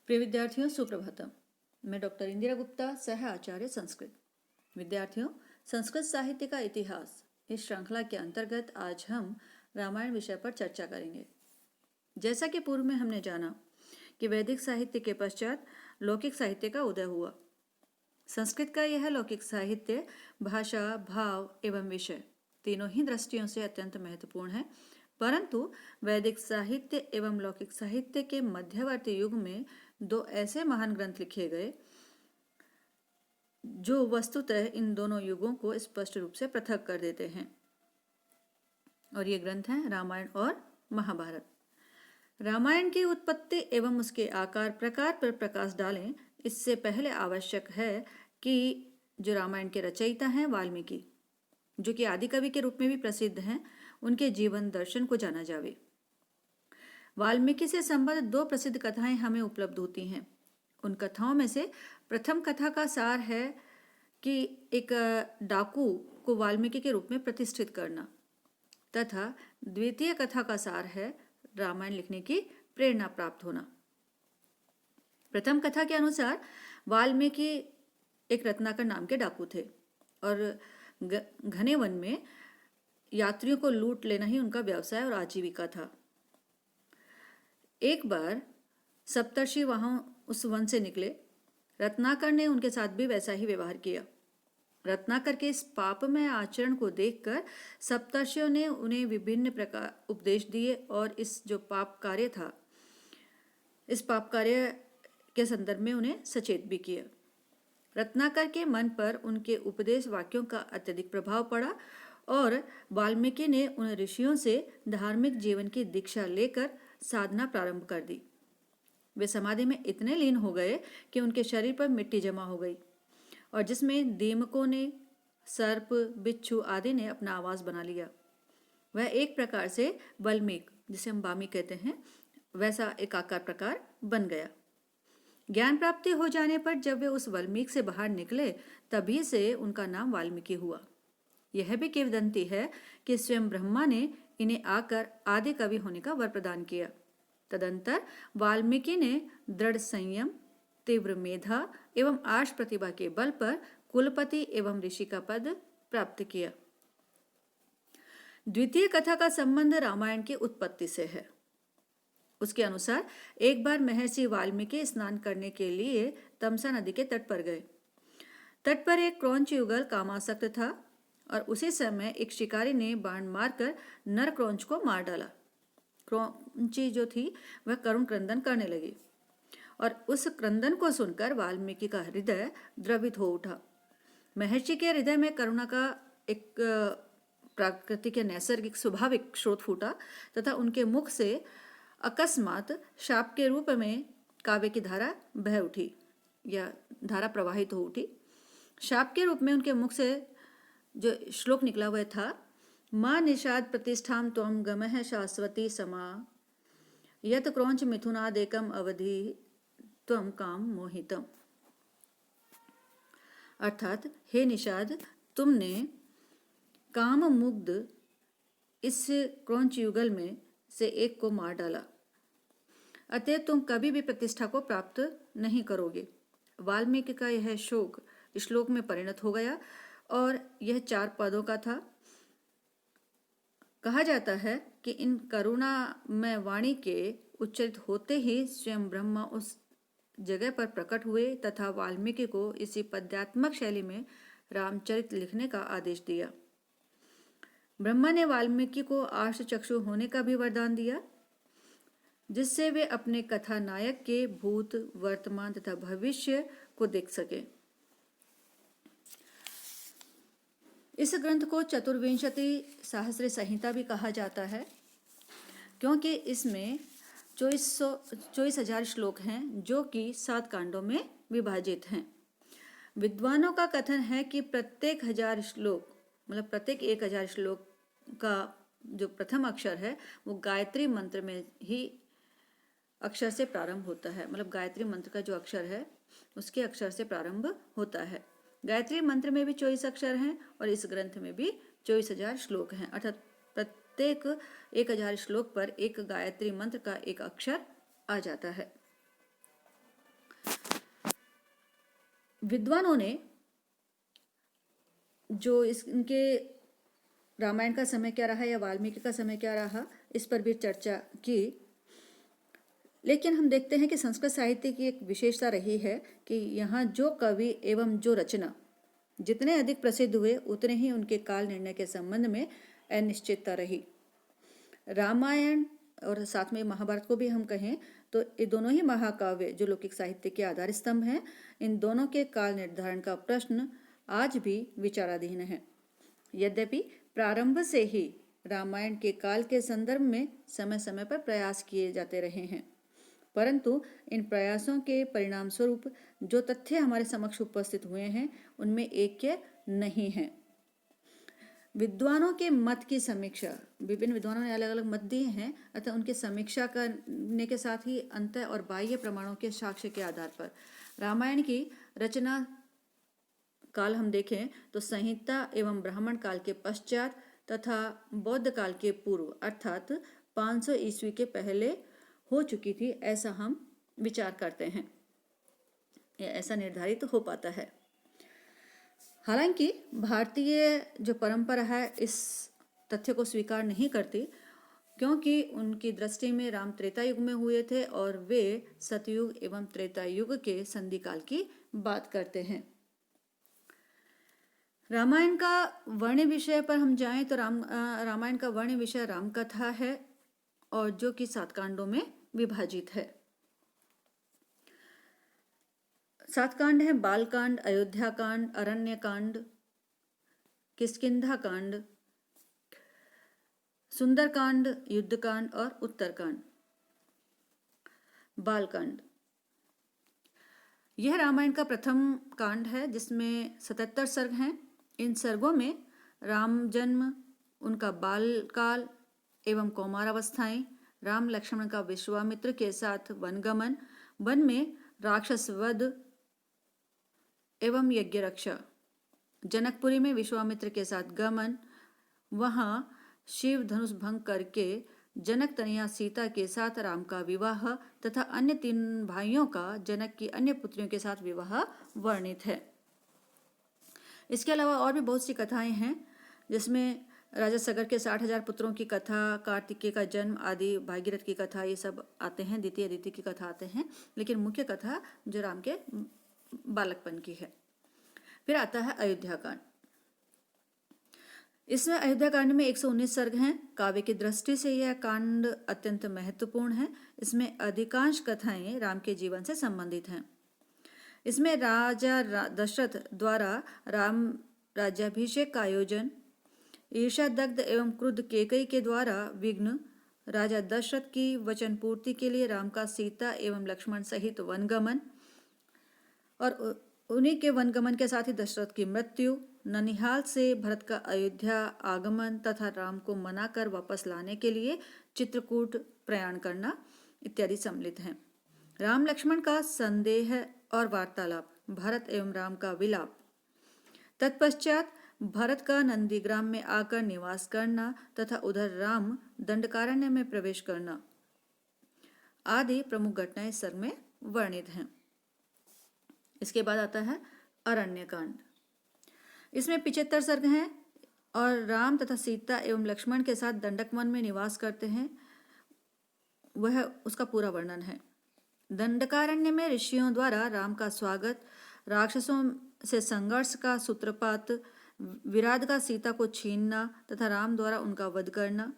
प्रिय विद्यार्थियों, सुप्रभातम। मैं डॉक्टर इंदिरा गुप्ता, सह आचार्य संस्कृत। विद्यार्थियों, संस्कृत साहित्य का इतिहास इस श्रृंखला के अंतर्गत आज हम रामायण विषय पर चर्चा करेंगे। जैसा कि पूर्व में हमने जाना कि वैदिक साहित्य के पश्चात लौकिक साहित्य का उदय हुआ। संस्कृत का यह लौकिक साहित्य भाषा, भाव एवं विषय तीनों ही दृष्टियों से अत्यंत महत्वपूर्ण है, परंतु वैदिक साहित्य एवं लौकिक साहित्य के मध्यवर्ती युग में दो ऐसे महान ग्रंथ लिखे गए जो वस्तुतः इन दोनों युगों को स्पष्ट रूप से पृथक कर देते हैं, और ये ग्रंथ हैं रामायण और महाभारत। रामायण की उत्पत्ति एवं उसके आकार प्रकार पर प्रकाश डालें, इससे पहले आवश्यक है कि जो रामायण के रचयिता हैं वाल्मीकि, जो कि आदि कवि के रूप में भी प्रसिद्ध हैं, उनके जीवन दर्शन को जाना जावे। वाल्मीकि से संबंधित दो प्रसिद्ध कथाएं हमें उपलब्ध होती हैं। उन कथाओं में से प्रथम कथा का सार है कि एक डाकू को वाल्मीकि के रूप में प्रतिष्ठित करना, तथा द्वितीय कथा का सार है रामायण लिखने की प्रेरणा प्राप्त होना। प्रथम कथा के अनुसार वाल्मीकि एक रत्नाकर नाम के डाकू थे और घने वन में यात्रियों को लूट लेना ही उनका व्यवसाय और आजीविका था। एक बार सप्तर्षि वहां उस वन से निकले। रत्नाकर ने उनके साथ भी वैसा ही व्यवहार किया। रत्नाकर के इस पापमय आचरण को देखकर सप्तर्षियों ने उन्हें विभिन्न प्रकार उपदेश दिए और इस जो पाप कार्य था, इस पाप कार्य के संदर्भ में उन्हें सचेत भी किया। रत्नाकर के मन पर उनके उपदेश वाक्यों का अत्यधिक प्रभाव पड़ा और वाल्मीकि ने उन ऋषियों से धार्मिक जीवन की दीक्षा लेकर साधना प्रारंभ कर दी। वे समाधि में इतने लीन हो गए कि उनके शरीर पर मिट्टी जमा हो गई और जिसमें दीमकों ने, सर्प, बिच्छू आदि ने अपना आवास बना लिया। वह एक प्रकार से वल्मीक, जिसे हम वामी कहते हैं, वैसा एक आकार प्रकार बन गया। ज्ञान प्राप्ति हो जाने पर जब वे उस वल्मीक से बाहर निकले, तभी से उनका नाम वाल्मीकि हुआ। यह भी किंवदंती है कि स्वयं ब्रह्मा ने इन्हें आकर आदि कवि होने का वर प्रदान किया। तदंतर वाल्मीकि ने दृढ़ संयम, तीव्र मेधा एवं आश प्रतिभा के बल पर कुलपति एवं ऋषि का पद प्राप्त किया। द्वितीय कथा का संबंध रामायण की उत्पत्ति से है। उसके अनुसार एक बार महर्षि वाल्मीकि स्नान करने के लिए तमसा नदी के तट पर गए। तट पर एक क्रौंच युगल कामासक्त था और उसी समय एक शिकारी ने बाण मारकर नर क्रौंच को मार डाला। क्रौंची जो थी वह करुण क्रंदन करने लगी और उस क्रंदन को सुनकर वाल्मीकि का हृदय द्रवित हो उठा। महर्षि के हृदय में करुणा का एक प्राकृतिक या नैसर्गिक स्वाभाविक स्रोत फूटा तथा उनके मुख से अकस्मात शाप के रूप में काव्य की धारा बह उठी या धारा प्रवाहित हो उठी। शाप के रूप में उनके मुख से जो श्लोक निकला हुआ था, मां निषाद प्रतिष्ठाम त्वं गमः शाश्वती समा यत क्रौंच मिथुनादेकम अवधि त्वं काम मोहितम। अर्थात, हे निषाद, तुमने काम मुग्ध इस क्रौंच युगल में से एक को मार डाला, अतः तुम कभी भी प्रतिष्ठा को प्राप्त नहीं करोगे। वाल्मीकि का यह शोक श्लोक में परिणत हो गया और यह 4 पदों का था। कहा जाता है कि इन करुणामय वाणी के उच्चारित होते ही स्वयं ब्रह्मा उस जगह पर प्रकट हुए तथा वाल्मीकि को इसी पद्यात्मक शैली में रामचरित लिखने का आदेश दिया। ब्रह्मा ने वाल्मीकि को आर्ष चक्षु होने का भी वरदान दिया, जिससे वे अपने कथा नायक के भूत, वर्तमान तथा भविष्य को देख सके। इस ग्रंथ को चतुर्विंशति सहस्र संहिता भी कहा जाता है, क्योंकि इसमें 24,000 श्लोक हैं जो कि 7 कांडों में विभाजित हैं। विद्वानों का कथन है कि प्रत्येक 1000 श्लोक, मतलब प्रत्येक 1000 श्लोक का जो प्रथम अक्षर है वो गायत्री मंत्र में ही अक्षर से प्रारंभ होता है। मतलब गायत्री मंत्र का जो अक्षर है उसके अक्षर से प्रारंभ होता है। गायत्री मंत्र में भी 24 अक्षर हैं और इस ग्रंथ में भी 24,000 श्लोक हैं। अर्थात प्रत्येक 1000 श्लोक पर एक गायत्री मंत्र का एक अक्षर आ जाता है। विद्वानों ने जो इनके रामायण का समय क्या रहा या वाल्मीकि का समय क्या रहा, इस पर भी चर्चा की। लेकिन हम देखते हैं कि संस्कृत साहित्य की एक विशेषता रही है कि यहाँ जो कवि एवं जो रचना जितने अधिक प्रसिद्ध हुए, उतने ही उनके काल निर्णय के संबंध में अनिश्चितता रही। रामायण और साथ में महाभारत को भी हम कहें तो ये दोनों ही महाकाव्य जो लौकिक साहित्य के आधार स्तंभ हैं, इन दोनों के काल निर्धारण का प्रश्न आज भी विचाराधीन है। यद्यपि प्रारंभ से ही रामायण के काल के संदर्भ में समय समय पर प्रयास किए जाते रहे हैं, परंतु इन प्रयासों के परिणाम स्वरूप जो तथ्य हमारे समक्ष उपस्थित हुए हैं, उनमें ऐक्य नहीं है। विद्वानों के मत की समीक्षा, विभिन्न विद्वानों ने अलग अलग मत दिए हैं, अतः उनकी समीक्षा करने के साथ ही अंत और बाह्य प्रमाणों के साक्ष्य के आधार पर रामायण की रचना काल हम देखें तो संहिता एवं ब्राह्मण काल के पश्चात तथा बौद्ध काल के पूर्व अर्थात 500 ईस्वी के पहले हो चुकी थी, ऐसा हम विचार करते हैं, ऐसा निर्धारित हो पाता है। हालांकि भारतीय जो परंपरा है इस तथ्य को स्वीकार नहीं करती, क्योंकि उनकी दृष्टि में राम त्रेता युग में हुए थे और वे सतयुग एवं त्रेता युग के संधि काल की बात करते हैं। रामायण का वर्ण विषय पर हम जाएं तो रामायण का वर्ण विषय राम कथा है और जो कि 7 कांडों में विभाजित है। 7 कांड हैं बालकांड, अयोध्या कांड, अरण्य कांड, किष्किंधा कांड, सुंदरकांड, युद्धकांड और उत्तरकांड। बालकांड यह रामायण का प्रथम कांड है जिसमें 77 सर्ग हैं। इन सर्गों में राम जन्म, उनका बालकाल एवं कौमारावस्थाएं, राम लक्ष्मण का विश्वामित्र के साथ वनगमन, वन में राक्षस वध एवं यज्ञ रक्षा, जनकपुरी में विश्वामित्र के साथ गमन, वहां शिव धनुष भंग करके जनक तनया सीता के साथ राम का विवाह तथा अन्य 3 भाइयों का जनक की अन्य पुत्रियों के साथ विवाह वर्णित है। इसके अलावा और भी बहुत सी कथाएं हैं जिसमें राजा सगर के 60,000 पुत्रों की कथा, कार्तिकेय का जन्म आदि, भागीरथ की कथा, ये सब आते हैं, द्वितीय अदिति की कथा आते हैं, लेकिन मुख्य कथा जो राम के बालकपन की है। फिर आता है अयोध्या कांड। इसमें अयोध्या कांड में 119 सर्ग हैं। काव्य की दृष्टि से यह कांड अत्यंत महत्वपूर्ण है। इसमें अधिकांश कथाएं राम के जीवन से संबंधित हैं। इसमें राजा दशरथ द्वारा राम राज्याभिषेक का आयोजन, ईर्ष्या दग्ध एवं क्रुद्ध केकई के द्वारा विघ्न, राजा दशरथ की वचन पूर्ति के लिए राम का सीता एवं लक्ष्मण सहित वनगमन और उन्हीं के वनगमन के साथ ही दशरथ की मृत्यु, ननिहाल से भरत का अयोध्या आगमन तथा राम को मनाकर वापस लाने के लिए चित्रकूट प्रयाण करना इत्यादि सम्मिलित हैं। राम लक्ष्मण का संदेह और वार्तालाप, भरत एवं राम का विलाप, तत्पश्चात भरत का नंदीग्राम में आकर निवास करना तथा उधर राम दंडकारण्य में प्रवेश करना आदि प्रमुख घटनाएं इस सर्ग में वर्णित हैं। इसके बाद आता है अरण्य कांड। इसमें 75 सर्ग हैं और राम तथा सीता एवं लक्ष्मण के साथ दंडक वन में निवास करते हैं, वह उसका पूरा वर्णन है। दंडकारण्य में ऋषियों द्वारा राम का स्वागत, राक्षसों से संघर्ष का सूत्रपात, विराध का सीता को छीनना तथा राम द्वारा उनका वध करना,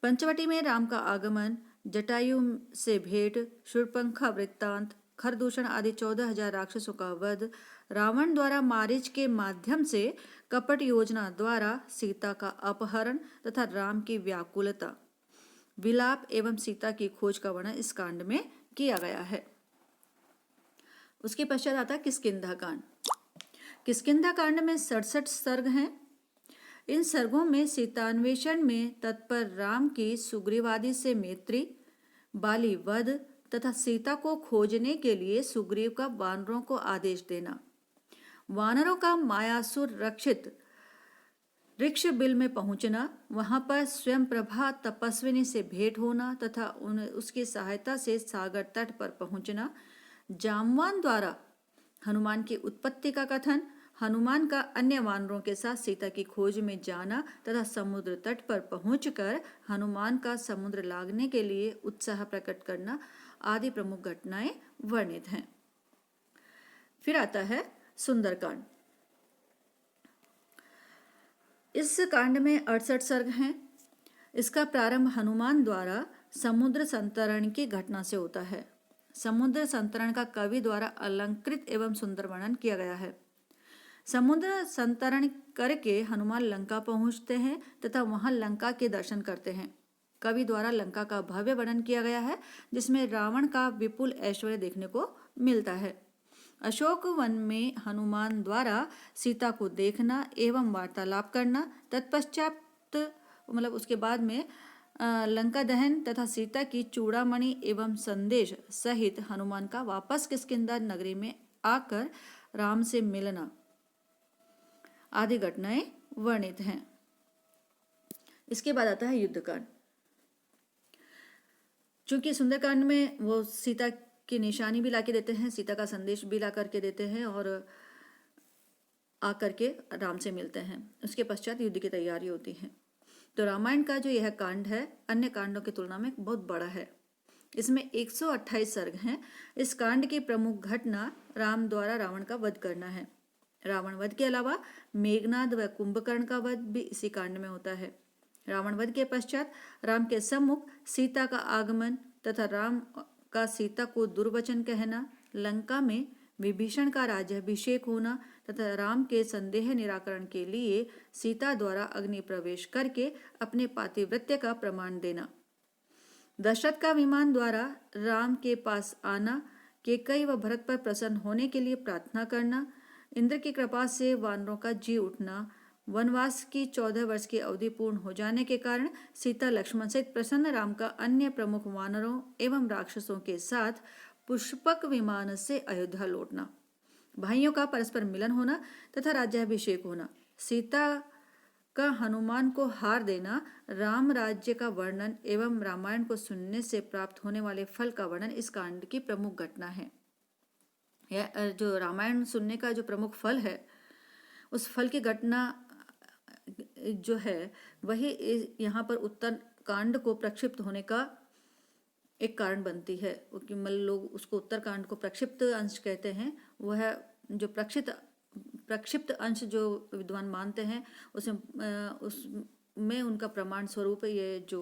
पंचवटी में राम का आगमन, जटायु से भेंट, शूर्पणखा वृत्तांत, खरदूषण आदि 14,000 राक्षसों का वध, रावण द्वारा मारीच के माध्यम से कपट योजना द्वारा सीता का अपहरण तथा राम की व्याकुलता, विलाप एवं सीता की खोज का वर्णन इस कांड में किया गया है। उसके पश्चात आता है किष्किंधा कांड। किष्किंधा कांड में 67 सर्ग हैं। इन सर्गों में सीतान्वेषण में तत्पर राम की सुग्रीवादि से मैत्री, बाली वध तथा सीता को खोजने के लिए सुग्रीव का वानरों को आदेश देना, वानरों का मायासुर रक्षित ऋक्ष बिल में पहुंचना, वहां पर स्वयं प्रभा तपस्विनी से भेंट होना तथा उसकी सहायता से सागर तट पर पहुंचना, जामवान द्वारा हनुमान की उत्पत्ति का कथन, हनुमान का अन्य वानरों के साथ सीता की खोज में जाना तथा समुद्र तट पर पहुंचकर हनुमान का समुद्र लागने के लिए उत्साह प्रकट करना आदि प्रमुख घटनाएं वर्णित हैं। फिर आता है सुंदरकांड। इस कांड में 68 सर्ग हैं। इसका प्रारंभ हनुमान द्वारा समुद्र संतरण की घटना से होता है। समुद्र संतरण का कवि द्वारा अलंकृत एवं सुंदर वर्णन किया गया है। समुद्र संतरण करके हनुमान लंका पहुंचते हैं तथा वहां लंका के दर्शन करते हैं। कवि द्वारा लंका का भव्य वर्णन किया गया है, जिसमें रावण का विपुल ऐश्वर्य देखने को मिलता है। अशोक वन में हनुमान द्वारा सीता को देखना एवं वार्तालाप करना, तत्पश्चात उसके बाद में लंका दहन तथा सीता की चूड़ामणि एवं संदेश सहित हनुमान का वापस किष्किंधा नगरी में आकर राम से मिलना आदि घटनाएं वर्णित हैं। इसके बाद आता है युद्धकांड। चूंकि सुंदरकांड में वो सीता की निशानी भी लाके देते हैं, सीता का संदेश भी ला करके देते हैं और आकर के राम से मिलते हैं। उसके पश्चात युद्ध की तैयारी होती है। तो रामायण का जो यह कांड है अन्य कांडों की तुलना में बहुत बड़ा है। इसमें 128 सर्ग हैं। इस कांड की प्रमुख घटना राम द्वारा रावण का वध करना है। रावण वध के अलावा मेघनाद व कुंभकर्ण का वध भी इसी कांड में होता है। रावण वध के पश्चात राम के सम्मुख सीता का आगमन तथा राम का सीता को दुर्वचन कहना, लंका में विभीषण का राज्याभिषेक होना तथा राम के संदेह निराकरण के लिए सीता द्वारा अग्नि प्रवेश करके अपने पातिव्रत्य का प्रमाण देना, दशरथ का विमान द्वारा राम के पास आना, कैकेयी व भरत पर प्रसन्न होने के लिए प्रार्थना करना, इंद्र की कृपा से वानरों का जी उठना, वनवास की 14 वर्ष की अवधि पूर्ण हो जाने के कारण सीता लक्ष्मण सहित प्रसन्न राम का अन्य प्रमुख वानरों एवं राक्षसों के साथ पुष्पक विमान से अयोध्या लौटना, भाइयों का परस्पर मिलन होना तथा राज्याभिषेक होना, सीता का हनुमान को हार देना, राम राज्य का वर्णन एवं रामायण को सुनने से प्राप्त होने वाले फल का वर्णन इस कांड की प्रमुख घटना है। यह जो रामायण सुनने का जो प्रमुख फल है, उस फल की घटना जो है वही यहाँ पर उत्तर कांड को प्रक्षिप्त होने का एक कारण बनती है। लोग उसको उत्तर कांड को प्रक्षिप्त अंश कहते हैं। वह जो प्रक्षिप्त अंश जो विद्वान मानते हैं उसमें उनका प्रमाण स्वरूप ये जो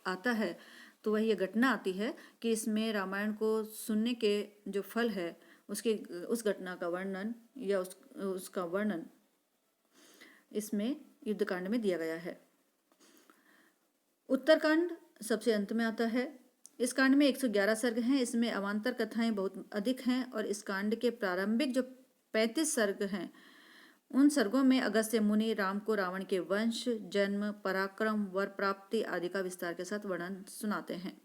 आता है, तो वह ये घटना आती है कि इसमें रामायण को सुनने के जो फल है उस घटना का वर्णन या उसका वर्णन इसमें युद्धकांड में दिया गया है। उत्तरकांड सबसे अंत में आता है। इस कांड में 111 सर्ग हैं। इसमें अवान्तर कथाएं बहुत अधिक हैं और इस कांड के प्रारंभिक जो 35 सर्ग हैं उन सर्गों में अगस्त्य मुनि राम को रावण के वंश, जन्म, पराक्रम, वर प्राप्ति आदि का विस्तार के साथ वर्णन सुनाते हैं।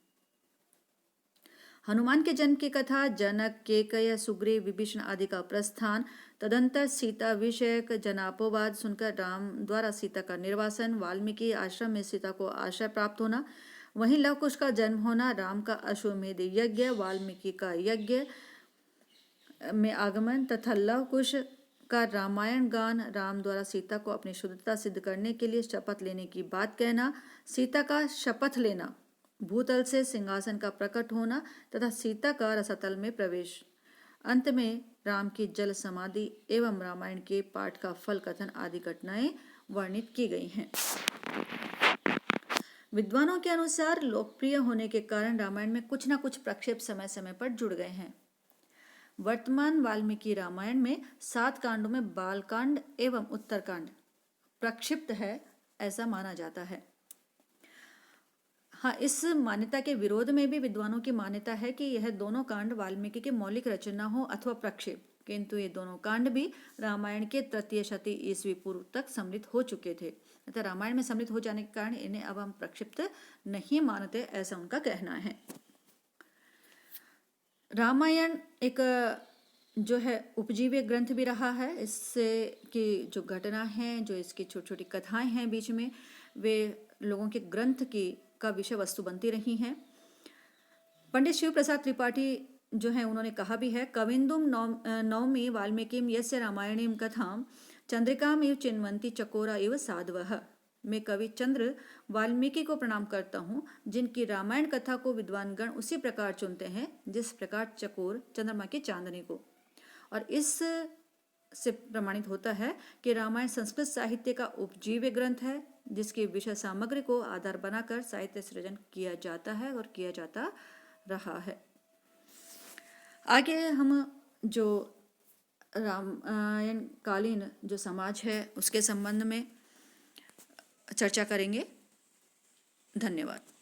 हनुमान के जन्म की कथा, जनक, कैकेयी, सुग्रीव, विभीषण आदि का प्रस्थान, तदंतर सीता विषयक जनापोवाद सुनकर राम द्वारा सीता का निर्वासन, वाल्मीकि आश्रम में सीता को आश्रय प्राप्त होना, वहीं लव कुश का जन्म होना, राम का अश्वमेध यज्ञ, वाल्मीकि का यज्ञ में आगमन तथा लव कुश का रामायण गान, राम द्वारा सीता को अपनी शुद्धता सिद्ध करने के लिए शपथ लेने की बात कहना, सीता का शपथ लेना, भूतल से सिंहासन का प्रकट होना तथा सीता का रसातल में प्रवेश, अंत में राम की जल समाधि एवं रामायण के पाठ का फल कथन आदि घटनाएं वर्णित की गई हैं। विद्वानों के अनुसार लोकप्रिय होने के कारण रामायण में कुछ न कुछ प्रक्षेप समय समय पर जुड़ गए हैं। वर्तमान वाल्मीकि रामायण में 7 कांडों में बालकांड एवं उत्तरकांड प्रक्षिप्त है, ऐसा माना जाता है। हाँ, इस मान्यता के विरोध में भी विद्वानों की मान्यता है कि यह दोनों कांड वाल्मीकि के मौलिक रचना हो अथवा प्रक्षेप, किंतु ये दोनों कांड भी रामायण के तृतीय शती ईस्वी पूर्व तक सम्मिलित हो चुके थे। अतः रामायण में सम्मिलित हो जाने के कारण इन्हें अब हम प्रक्षिप्त नहीं मानते, ऐसा उनका कहना है। रामायण एक जो है उपजीव्य ग्रंथ भी रहा है। इससे की जो घटना है, जो इसकी छोटी छोटी कथाएं हैं बीच में, वे लोगों के ग्रंथ की का विषय वस्तु बनती रही हैं। पंडित शिव प्रसाद त्रिपाठी जो है उन्होंने कहा भी है, कविंदुम नौमी वाल्मीकिम यस्य रामायणीम कथाम चंद्रिकाम इव चिन्वंती चकोरा इव साधवः। मैं कवि चंद्र वाल्मीकि को प्रणाम करता हूँ, जिनकी रामायण कथा को विद्वानगण उसी प्रकार चुनते हैं जिस प्रकार चकोर चंद्रमा की चांदनी को। और इस से प्रमाणित होता है कि रामायण संस्कृत साहित्य का उपजीव्य ग्रंथ है, जिसकी विषय सामग्री को आधार बनाकर साहित्य सृजन किया जाता है और किया जाता रहा है। आगे हम जो रामायण कालीन जो समाज है उसके संबंध में चर्चा करेंगे। धन्यवाद।